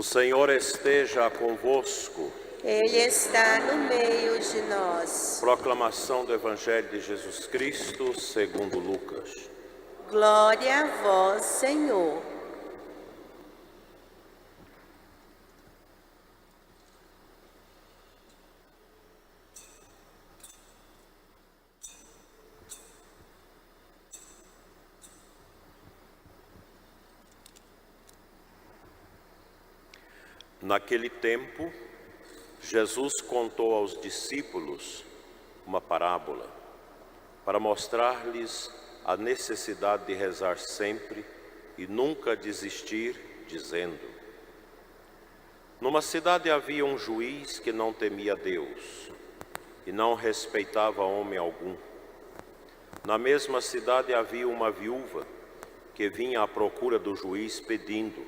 Senhor esteja convosco. Ele está no meio de nós. Proclamação do Evangelho de Jesus Cristo segundo Lucas. Glória a vós, Senhor. Naquele tempo, Jesus contou aos discípulos uma parábola para mostrar-lhes a necessidade de rezar sempre e nunca desistir, dizendo: Numa cidade havia um juiz que não temia Deus e não respeitava homem algum. Na mesma cidade havia uma viúva que vinha à procura do juiz pedindo: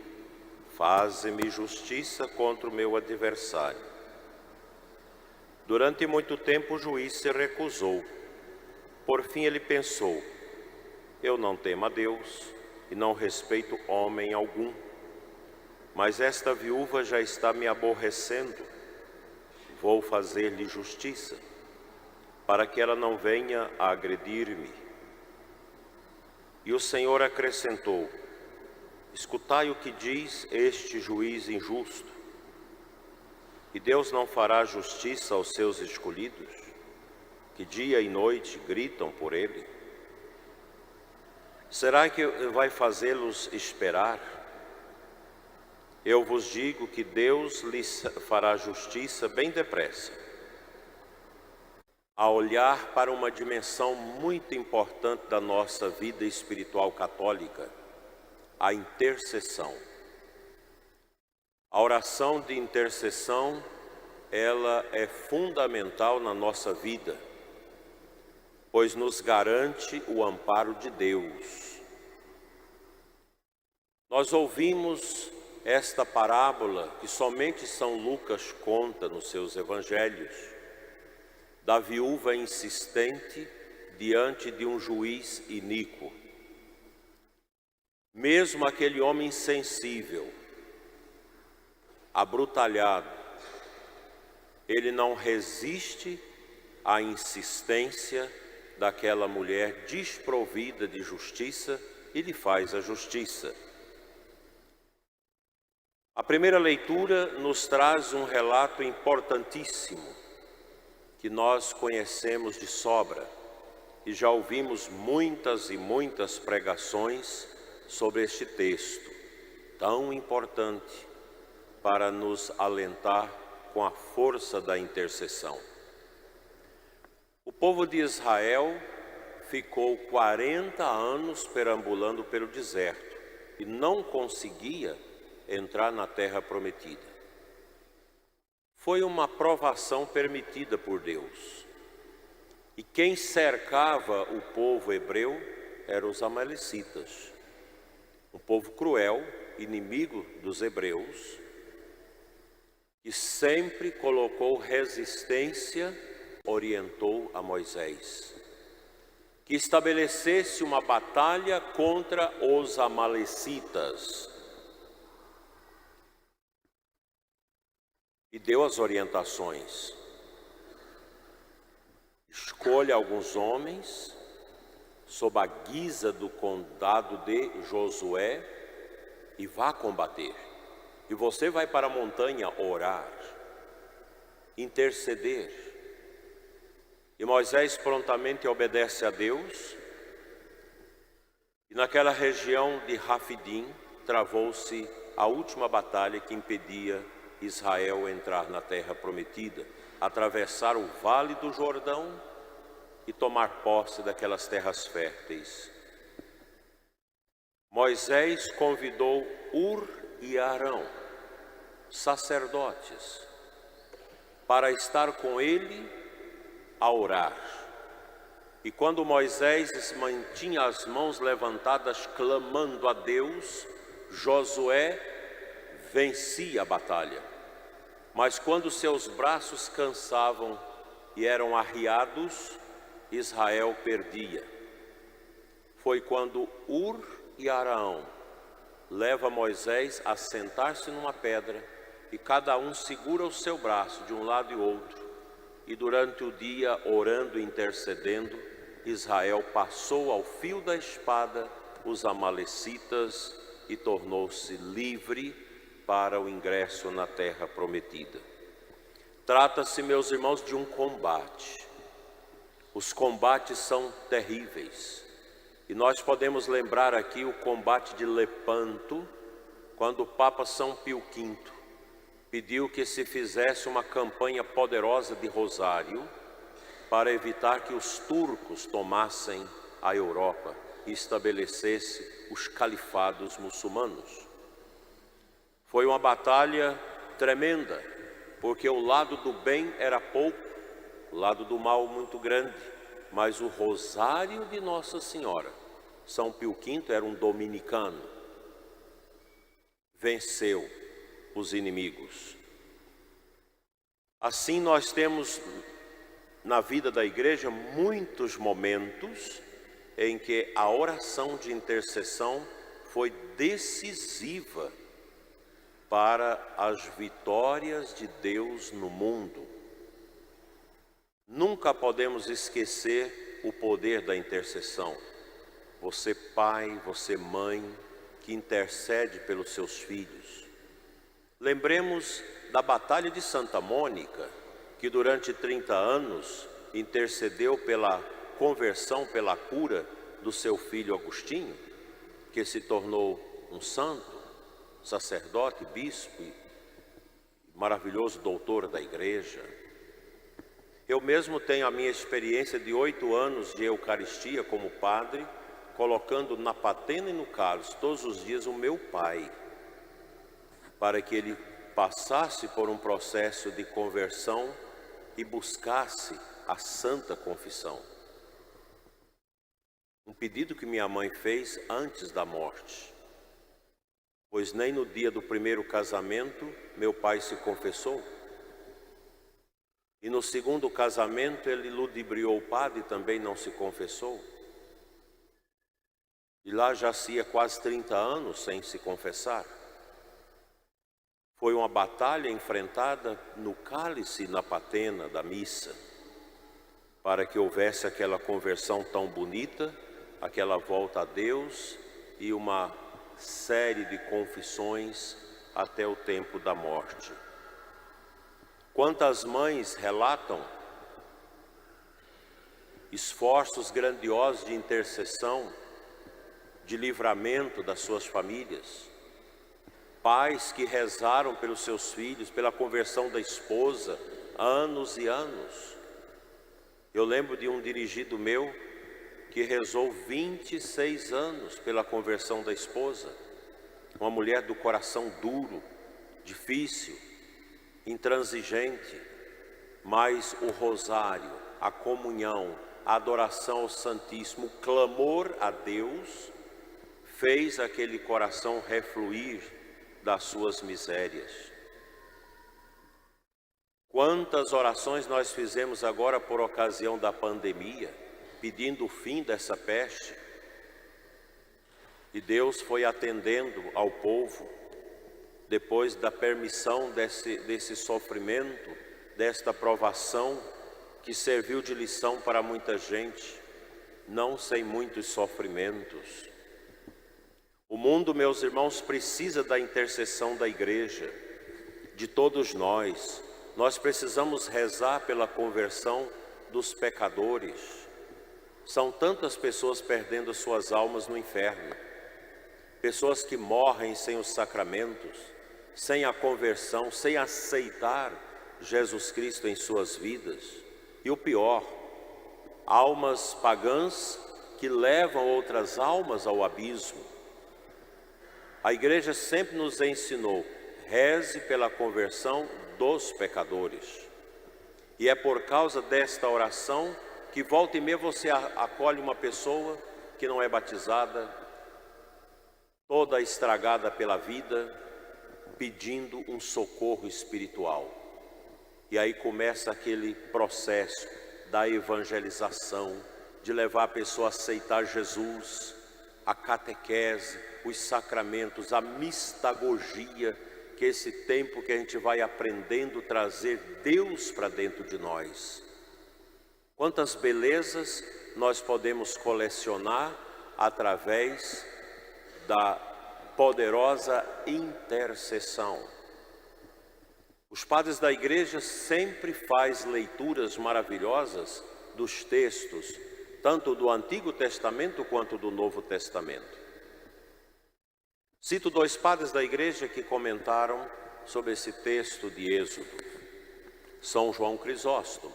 Faze-me justiça contra o meu adversário. Durante muito tempo o juiz se recusou. Por fim ele pensou: Eu não temo a Deus e não respeito homem algum, mas esta viúva já está me aborrecendo. Vou fazer-lhe justiça, para que ela não venha a agredir-me. E o Senhor acrescentou: Escutai o que diz este juiz injusto. E Deus não fará justiça aos seus escolhidos, que dia e noite gritam por ele? Será que vai fazê-los esperar? Eu vos digo que Deus lhes fará justiça bem depressa. A olhar para uma dimensão muito importante da nossa vida espiritual católica, a intercessão. A oração de intercessão, ela é fundamental na nossa vida, pois nos garante o amparo de Deus. Nós ouvimos esta parábola que somente São Lucas conta nos seus evangelhos, da viúva insistente diante de um juiz iníquo. Mesmo aquele homem insensível, abrutalhado, ele não resiste à insistência daquela mulher desprovida de justiça e lhe faz a justiça. A primeira leitura nos traz um relato importantíssimo que nós conhecemos de sobra e já ouvimos muitas e muitas pregações sobre este texto, tão importante para nos alentar com a força da intercessão. O povo de Israel ficou 40 anos perambulando pelo deserto e não conseguia entrar na terra prometida. Foi uma provação permitida por Deus. E quem cercava o povo hebreu eram os amalecitas, um povo cruel, inimigo dos hebreus, que sempre colocou resistência, orientou a Moisés que estabelecesse uma batalha contra os amalecitas e deu as orientações: escolha alguns homens sob a guisa do condado de Josué e vá combater. E você vai para a montanha orar, interceder. E Moisés prontamente obedece a Deus. E naquela região de Rafidim travou-se a última batalha que impedia Israel entrar na terra prometida, atravessar o vale do Jordão e tomar posse daquelas terras férteis. Moisés convidou Ur e Arão, sacerdotes, para estar com ele a orar. E quando Moisés mantinha as mãos levantadas clamando a Deus, Josué vencia a batalha. Mas quando seus braços cansavam e eram arriados, Israel perdia. Foi quando Ur e Arão leva Moisés a sentar-se numa pedra e cada um segura o seu braço de um lado e outro. E durante o dia, orando e intercedendo, Israel passou ao fio da espada os amalecitas e tornou-se livre para o ingresso na terra prometida. Trata-se, meus irmãos, de um combate. Os combates são terríveis. E nós podemos lembrar aqui o combate de Lepanto, quando o Papa São Pio V pediu que se fizesse uma campanha poderosa de rosário para evitar que os turcos tomassem a Europa e estabelecesse os califados muçulmanos. Foi uma batalha tremenda, porque o lado do bem era pouco, o lado do mal muito grande, mas o rosário de Nossa Senhora, São Pio V era um dominicano, venceu os inimigos. Assim nós temos na vida da igreja muitos momentos em que a oração de intercessão foi decisiva para as vitórias de Deus no mundo. Nunca podemos esquecer o poder da intercessão. Você pai, você mãe, que intercede pelos seus filhos. Lembremos da Batalha de Santa Mônica, que durante 30 anos intercedeu pela conversão, pela cura do seu filho Agostinho, que se tornou um santo, sacerdote, bispo e maravilhoso doutor da igreja. Eu mesmo tenho a minha experiência de 8 anos de Eucaristia como padre, colocando na patena e no cálice todos os dias o meu pai, para que ele passasse por um processo de conversão e buscasse a Santa Confissão. Um pedido que minha mãe fez antes da morte, pois nem no dia do primeiro casamento meu pai se confessou. E no segundo casamento ele ludibriou o padre e também não se confessou. E lá jazia quase 30 anos sem se confessar. Foi uma batalha enfrentada no cálice e na patena da missa, para que houvesse aquela conversão tão bonita, aquela volta a Deus e uma série de confissões até o tempo da morte. Quantas mães relatam esforços grandiosos de intercessão, de livramento das suas famílias, pais que rezaram pelos seus filhos, pela conversão da esposa, anos e anos. Eu lembro de um dirigido meu que rezou 26 anos pela conversão da esposa, uma mulher do coração duro, difícil, intransigente, mas o rosário, a comunhão, a adoração ao Santíssimo, o clamor a Deus, fez aquele coração refluir das suas misérias. Quantas orações nós fizemos agora por ocasião da pandemia, pedindo o fim dessa peste, e Deus foi atendendo ao povo, depois da permissão desse sofrimento, desta provação, que serviu de lição para muita gente, não sem muitos sofrimentos. O mundo, meus irmãos, precisa da intercessão da igreja, de todos nós. Nós precisamos rezar pela conversão dos pecadores. São tantas pessoas perdendo suas almas no inferno, pessoas que morrem sem os sacramentos, sem a conversão, sem aceitar Jesus Cristo em suas vidas. E o pior, almas pagãs que levam outras almas ao abismo. A igreja sempre nos ensinou, reze pela conversão dos pecadores. E é por causa desta oração que volta e meia você acolhe uma pessoa que não é batizada, toda estragada pela vida, pedindo um socorro espiritual. E aí começa aquele processo da evangelização, de levar a pessoa a aceitar Jesus, a catequese, os sacramentos, a mistagogia, que é esse tempo que a gente vai aprendendo a trazer Deus para dentro de nós. Quantas belezas nós podemos colecionar através da poderosa intercessão. Os padres da igreja sempre fazem leituras maravilhosas dos textos, tanto do Antigo Testamento quanto do Novo Testamento. Cito 2 padres da igreja que comentaram sobre esse texto de Êxodo. São João Crisóstomo,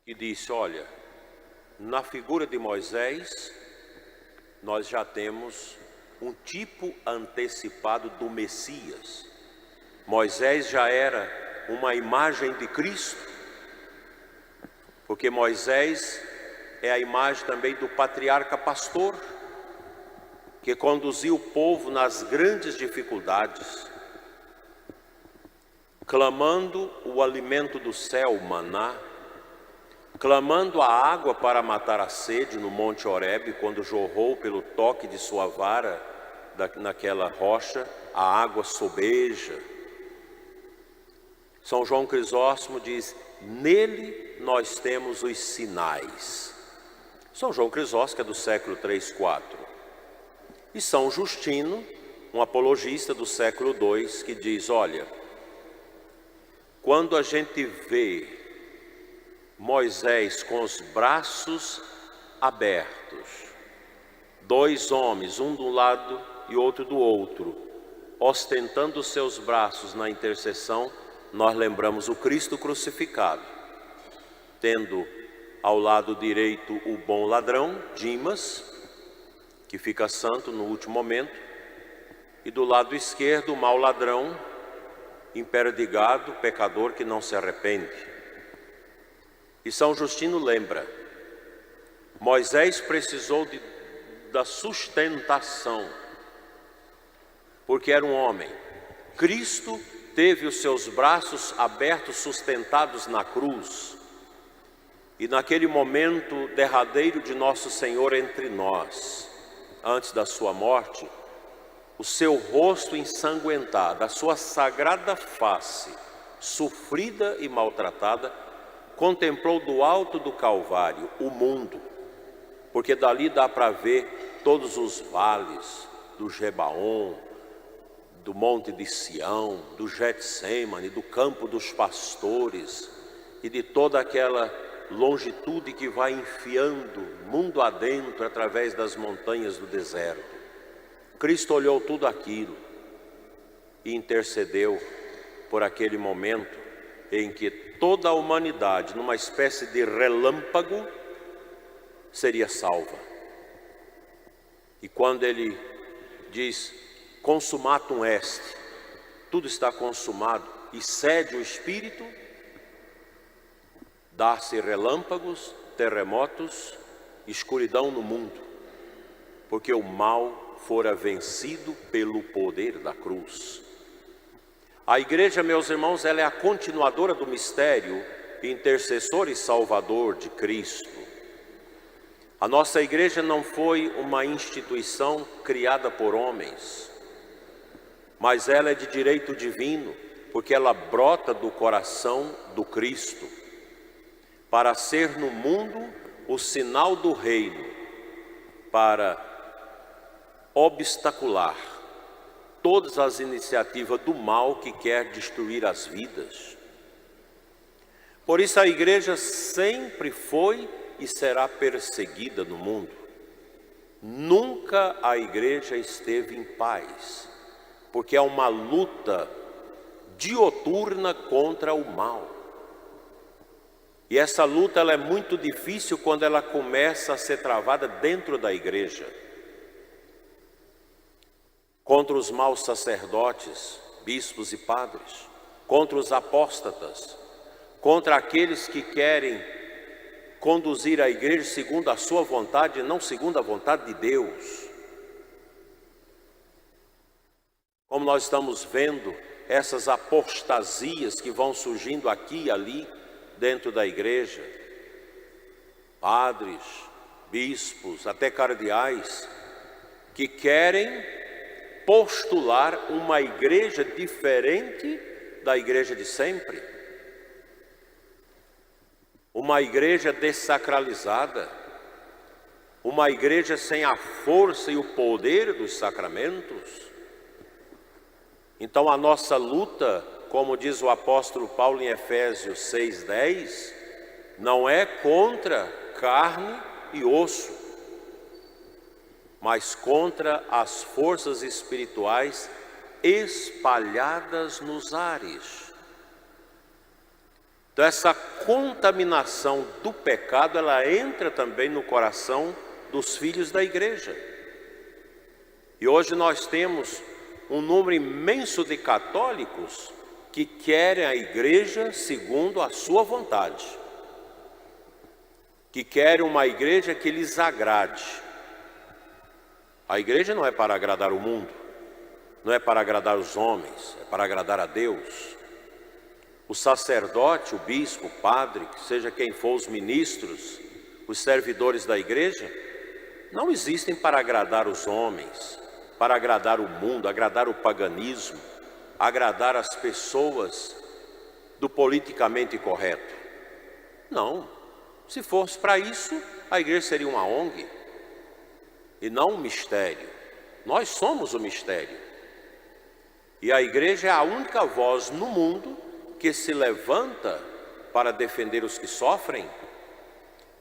que disse, olha, na figura de Moisés, nós já temos um tipo antecipado do Messias. Moisés já era uma imagem de Cristo, porque Moisés é a imagem também do patriarca pastor, que conduziu o povo nas grandes dificuldades, clamando o alimento do céu, o maná, clamando a água para matar a sede no Monte Horebe, quando jorrou pelo toque de sua vara naquela rocha, a água sobeja. São João Crisóstomo diz, nele nós temos os sinais. São João Crisóstomo, que é do século 3, 4. E São Justino, um apologista do século II, que diz, olha, quando a gente vê Moisés com os braços abertos, 2 homens, um do lado e outro do outro, ostentando os seus braços na intercessão, nós lembramos o Cristo crucificado, tendo ao lado direito o bom ladrão, Dimas, que fica santo no último momento, e do lado esquerdo o mau ladrão, imperdigado, pecador que não se arrepende. E São Justino lembra, Moisés precisou da sustentação, porque era um homem. Cristo teve os seus braços abertos, sustentados na cruz, e naquele momento derradeiro de nosso Senhor entre nós, antes da sua morte, o seu rosto ensanguentado, a sua sagrada face, sofrida e maltratada, contemplou do alto do Calvário o mundo, porque dali dá para ver todos os vales do Gebaon, do Monte de Sião, do Getsêmani, do campo dos pastores e de toda aquela longitude que vai enfiando mundo adentro através das montanhas do deserto. Cristo olhou tudo aquilo e intercedeu por aquele momento em que toda a humanidade, numa espécie de relâmpago, seria salva. E quando ele diz, consumatum est, tudo está consumado, e cede o Espírito, dá-se relâmpagos, terremotos, escuridão no mundo, porque o mal fora vencido pelo poder da cruz. A igreja, meus irmãos, ela é a continuadora do mistério, intercessor e salvador de Cristo. A nossa igreja não foi uma instituição criada por homens, mas ela é de direito divino, porque ela brota do coração do Cristo, para ser no mundo o sinal do reino, para obstacular todas as iniciativas do mal que quer destruir as vidas. Por isso a igreja sempre foi e será perseguida no mundo. Nunca a igreja esteve em paz, porque é uma luta dioturna contra o mal. E essa luta ela é muito difícil quando ela começa a ser travada dentro da igreja. Contra os maus sacerdotes, bispos e padres, contra os apóstatas, contra aqueles que querem conduzir a igreja segundo a sua vontade e não segundo a vontade de Deus. Como nós estamos vendo essas apostasias que vão surgindo aqui e ali dentro da igreja, padres, bispos, até cardeais, que querem postular uma igreja diferente da igreja de sempre. Uma igreja dessacralizada, uma igreja sem a força e o poder dos sacramentos. Então a nossa luta, como diz o apóstolo Paulo em Efésios 6:10, não é contra carne e osso, mas contra as forças espirituais espalhadas nos ares. Então essa contaminação do pecado, ela entra também no coração dos filhos da igreja. E hoje nós temos um número imenso de católicos que querem a igreja segundo a sua vontade, que querem uma igreja que lhes agrade. A igreja não é para agradar o mundo, não é para agradar os homens, é para agradar a Deus. O sacerdote, o bispo, o padre, seja quem for, os ministros, os servidores da igreja, não existem para agradar os homens, para agradar o mundo, agradar o paganismo, agradar as pessoas do politicamente correto. Não, se fosse para isso, a igreja seria uma ONG e não um mistério. Nós somos o mistério. E a igreja é a única voz no mundo que se levanta para defender os que sofrem,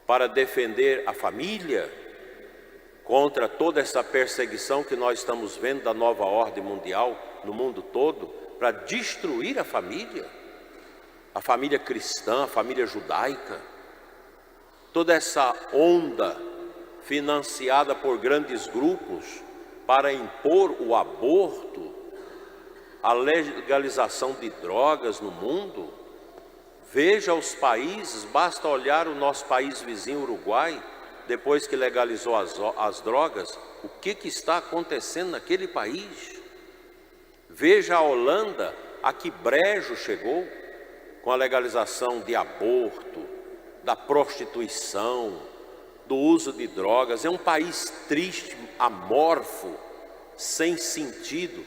para defender a família, contra toda essa perseguição que nós estamos vendo da nova ordem mundial no mundo todo, para destruir a família cristã, a família judaica. Toda essa onda financiada por grandes grupos para impor o aborto, a legalização de drogas no mundo. Veja os países, basta olhar o nosso país vizinho, Uruguai, depois que legalizou as drogas, o que está acontecendo naquele país? Veja a Holanda, a que brejo chegou com a legalização de aborto, da prostituição, do uso de drogas. É um país triste, amorfo, sem sentido.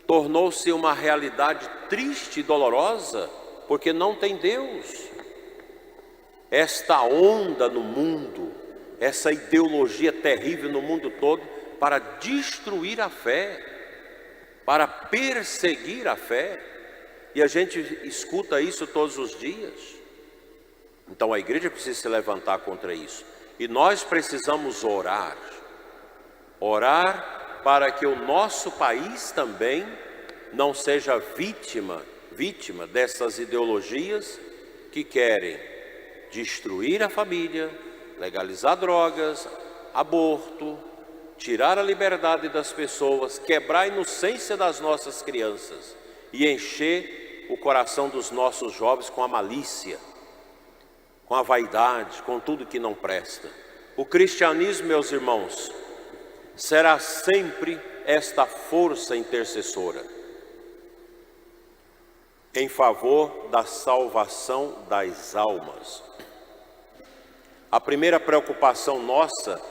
Tornou-se uma realidade triste e dolorosa, porque não tem Deus. Esta onda no mundo, essa ideologia terrível no mundo todo, para destruir a fé, para perseguir a fé. E a gente escuta isso todos os dias. Então a igreja precisa se levantar contra isso. E nós precisamos orar para que o nosso país também não seja vítima dessas ideologias que querem destruir a família, legalizar drogas, aborto, tirar a liberdade das pessoas, quebrar a inocência das nossas crianças e encher o coração dos nossos jovens com a malícia, com a vaidade, com tudo que não presta. O cristianismo, meus irmãos, será sempre esta força intercessora em favor da salvação das almas. A primeira preocupação nossa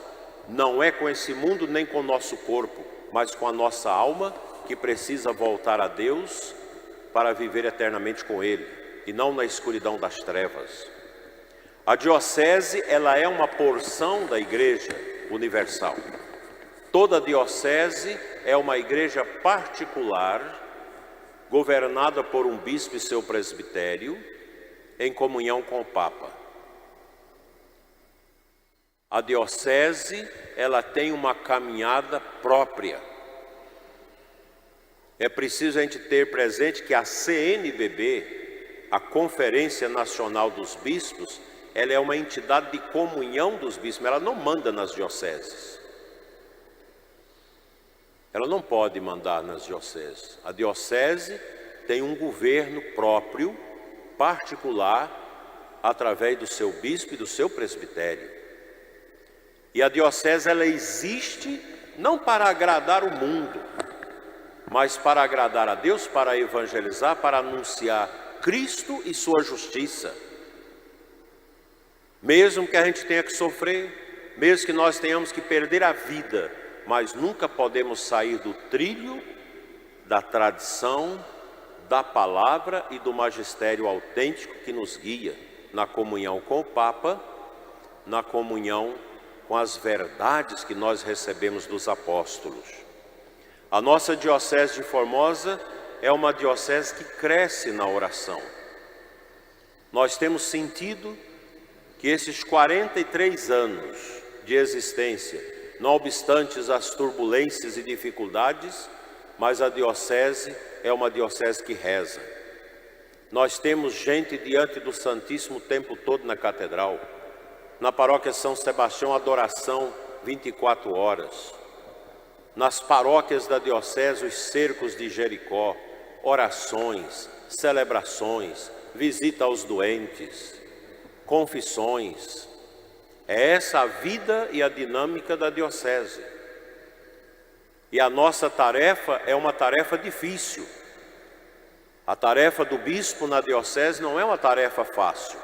não é com esse mundo nem com o nosso corpo, mas com a nossa alma, que precisa voltar a Deus para viver eternamente com Ele, e não na escuridão das trevas. A diocese, ela é uma porção da Igreja Universal. Toda diocese é uma igreja particular, governada por um bispo e seu presbitério, em comunhão com o Papa. A diocese, ela tem uma caminhada própria. É preciso a gente ter presente que a CNBB, a Conferência Nacional dos Bispos, ela é uma entidade de comunhão dos bispos, ela não manda nas dioceses. Ela não pode mandar nas dioceses. A diocese tem um governo próprio, particular, através do seu bispo e do seu presbitério. E a diocese, ela existe não para agradar o mundo, mas para agradar a Deus, para evangelizar, para anunciar Cristo e sua justiça. Mesmo que a gente tenha que sofrer, mesmo que nós tenhamos que perder a vida mas nunca podemos sair do trilho da tradição, da palavra e do magistério autêntico que nos guia na comunhão com o Papa, na comunhão com as verdades que nós recebemos dos apóstolos. A nossa diocese de Formosa é uma diocese que cresce na oração. Nós temos sentido que esses 43 anos de existência, não obstante as turbulências e dificuldades, mas a diocese é uma diocese que reza. Nós temos gente diante do Santíssimo o tempo todo na catedral. Na paróquia São Sebastião, adoração 24 horas. Nas paróquias da diocese, os cercos de Jericó, orações, celebrações, visita aos doentes, confissões. É essa a vida e a dinâmica da diocese. E a nossa tarefa é uma tarefa difícil. A tarefa do bispo na diocese não é uma tarefa fácil.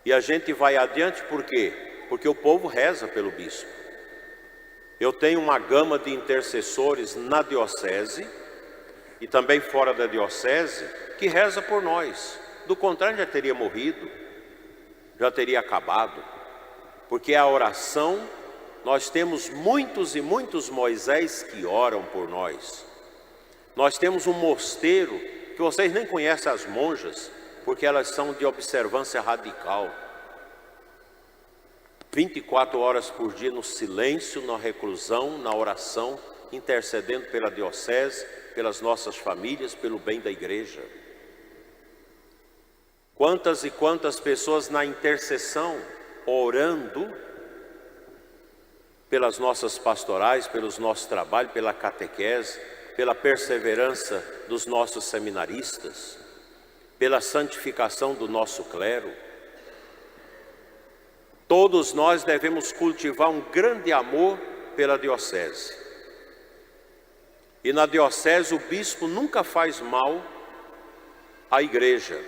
E a gente vai adiante por quê? Porque o povo reza pelo bispo. Eu tenho uma gama de intercessores na diocese e também fora da diocese que reza por nós. Do contrário, já teria morrido, já teria acabado. Porque a oração, nós temos muitos e muitos Moisés que oram por nós. Nós temos um mosteiro que vocês nem conhecem as monjas, porque elas são de observância radical. 24 horas por dia no silêncio, na reclusão, na oração, intercedendo pela diocese, pelas nossas famílias, pelo bem da igreja. Quantas e quantas pessoas na intercessão, orando pelas nossas pastorais, pelos nossos trabalhos, pela catequese, pela perseverança dos nossos seminaristas, pela santificação do nosso clero. Todos nós devemos cultivar um grande amor pela diocese. E na diocese o bispo nunca faz mal à igreja.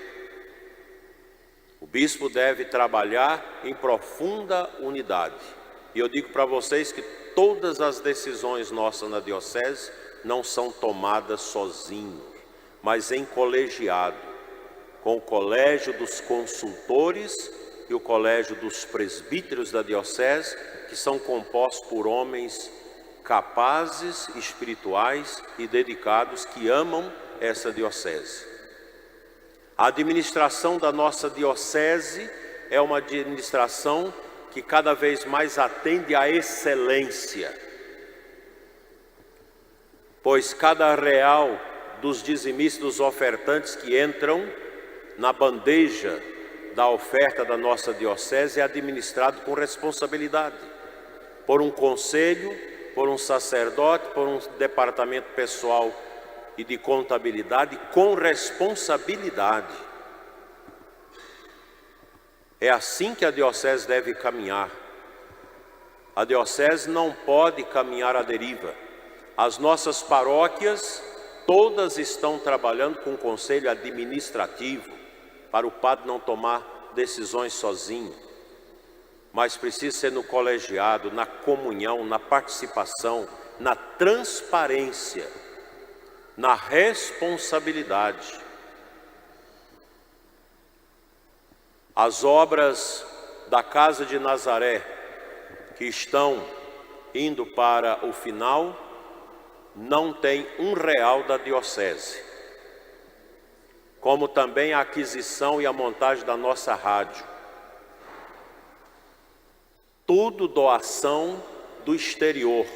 O bispo deve trabalhar em profunda unidade. E eu digo para vocês que todas as decisões nossas na diocese não são tomadas sozinhos, mas em colegiado, com o colégio dos consultores e o colégio dos presbíteros da diocese, que são compostos por homens capazes, espirituais e dedicados que amam essa diocese. A administração da nossa diocese é uma administração que cada vez mais atende à excelência, pois cada real dos dizimistas, dos ofertantes que entram na bandeja da oferta da nossa diocese é administrado com responsabilidade, por um conselho, por um sacerdote, por um departamento pessoal e de contabilidade, com responsabilidade. É assim que a diocese deve caminhar. A diocese não pode caminhar à deriva. As nossas paróquias, todas estão trabalhando com um conselho administrativo, para o padre não tomar decisões sozinho, mas precisa ser no colegiado, na comunhão, na participação, na transparência, na responsabilidade. As obras da Casa de Nazaré, que estão indo para o final, não tem R$1 da diocese. Como também a aquisição e a montagem da nossa rádio. Tudo doação do exterior,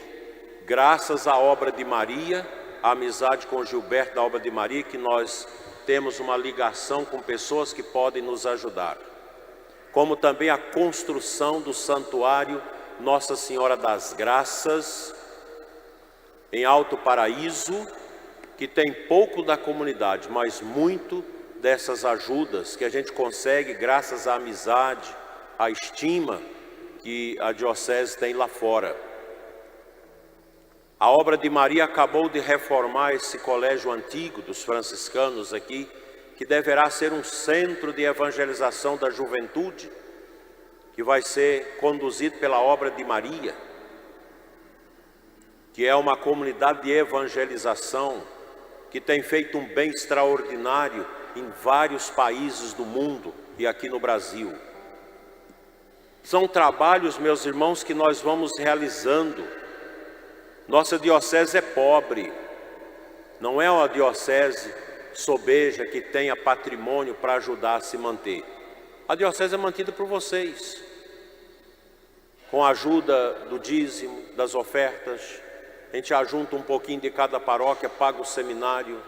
graças à obra de Maria, a amizade com Gilberto da obra de Maria, que nós temos uma ligação com pessoas que podem nos ajudar. Como também a construção do santuário Nossa Senhora das Graças, em Alto Paraíso, que tem pouco da comunidade, mas muito dessas ajudas que a gente consegue graças à amizade, à estima que a diocese tem lá fora. A obra de Maria acabou de reformar esse colégio antigo dos franciscanos aqui, que deverá ser um centro de evangelização da juventude, que vai ser conduzido pela obra de Maria. que é uma comunidade de evangelização que tem feito um bem extraordinário em vários países do mundo e aqui no Brasil. São trabalhos, meus irmãos, que nós vamos realizando. Nossa diocese é pobre, não é uma diocese sobeja que tenha patrimônio para ajudar a se manter. A diocese é mantida por vocês, com a ajuda do dízimo, das ofertas. A gente ajunta um pouquinho de cada paróquia, paga o seminário.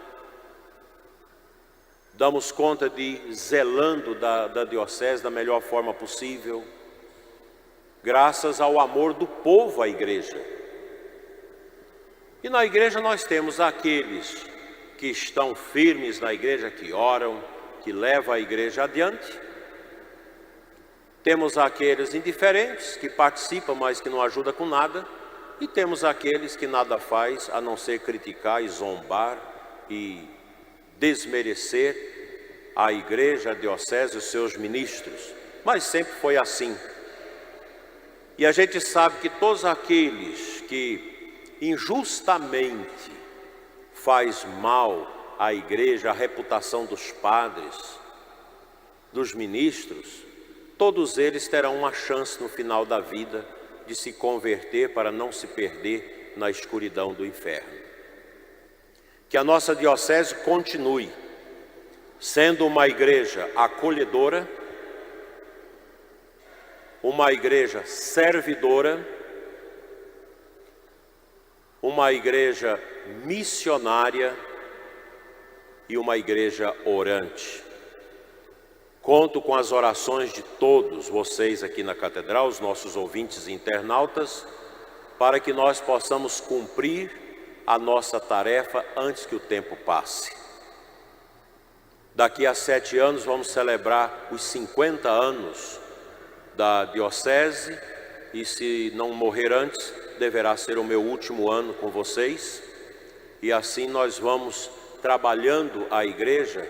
Damos conta de ir zelando da diocese da melhor forma possível, graças ao amor do povo à igreja. E na igreja nós temos aqueles que estão firmes na igreja, que oram, que levam a igreja adiante. Temos aqueles indiferentes, que participam, mas que não ajudam com nada. E temos aqueles que nada faz a não ser criticar e zombar e desmerecer a igreja, a diocese e os seus ministros. Mas sempre foi assim. E a gente sabe que todos aqueles que injustamente faz mal à igreja, à reputação dos padres, dos ministros, todos eles terão uma chance no final da vida de se converter para não se perder na escuridão do inferno. Que a nossa diocese continue sendo uma igreja acolhedora, uma igreja servidora, uma igreja missionária e uma igreja orante. Conto com as orações de todos vocês aqui na catedral, os nossos ouvintes e internautas, para que nós possamos cumprir a nossa tarefa antes que o tempo passe. Daqui a 7 anos vamos celebrar os 50 anos da diocese, e se não morrer antes, deverá ser o meu último ano com vocês. E assim nós vamos trabalhando a igreja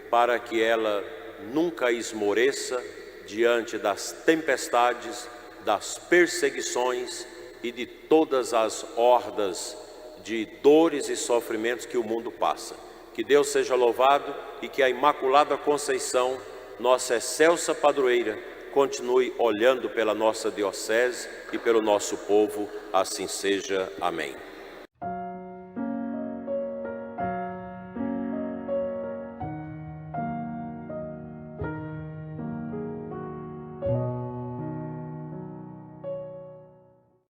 para que ela nunca esmoreça diante das tempestades, das perseguições e de todas as hordas de dores e sofrimentos que o mundo passa. Que Deus seja louvado e que a Imaculada Conceição, nossa excelsa padroeira, continue olhando pela nossa diocese e pelo nosso povo. Assim seja. Amém.